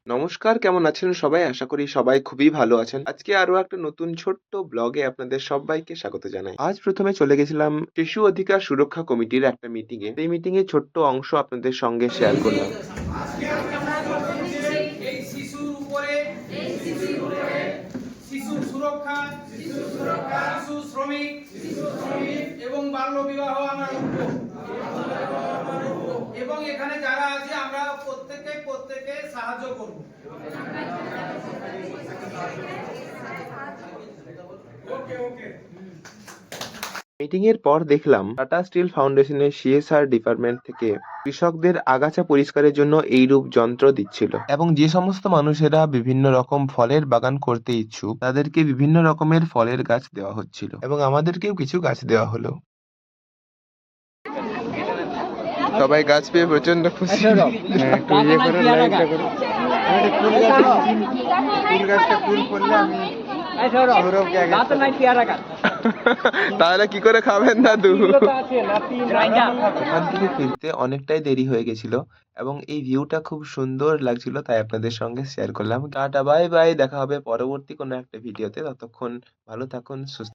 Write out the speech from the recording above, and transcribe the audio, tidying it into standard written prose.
নমস্কার, কেমন আছেন সবাই? আশা করি সবাই খুবই ভালো আছেন। আজকে আরো একটা নতুন ছোট্ট ব্লগে আপনাদের সব্বাইকে স্বাগত জানাই। আজ প্রথমে চলে গেছিলাম শিশু অধিকার সুরক্ষা কমিটির একটা মিটিংয়ে। সেই মিটিংয়ের ছোট্ট অংশ আপনাদের সঙ্গে শেয়ার করলাম। আজকে আমরা করছি যে এই শিশুর উপরে শিশু সুরক্ষা, শিশু শ্রমিক এবং বাল্য বিবাহ আমরা রুখবো। এবং এখানে যারা আছে আমরা প্রত্যেকে সাহায্য করব। ওকে। মিটিং এর পর দেখলাম টাটা স্টিল ফাউন্ডেশনের সিএসআর ডিপার্টমেন্ট থেকে কৃষকদের আগাছা পরিষ্কারের জন্য এইরূপ যন্ত্র দিচ্ছিল এবং যে সমস্ত মানুষেরা বিভিন্ন রকম ফলের বাগান করতে ইচ্ছুক তাদেরকে বিভিন্ন রকমের ফলের গাছ দেওয়া হচ্ছিল এবং আমাদেরকেও কিছু গাছ দেওয়া হলো। সবাই গাছ পেয়ে প্রচন্ড খুশি। একটু ইয়ে করো, লাইভটা করো। আমি একটা ফুল গাছটা ফুল করলে আমি সৌরভকে আগে তাহলে কি করে খাবেন দাদু? ওখান থেকে ফিরতে অনেকটাই দেরি হয়ে গেছিল এবং এই ভিউটা খুব সুন্দর লাগছিল, তাই আপনাদের সঙ্গে শেয়ার করলাম। টাটা, বাই বাই, দেখা হবে পরবর্তী কোনো একটা ভিডিওতে। ততক্ষণ ভালো থাকুন, সুস্থ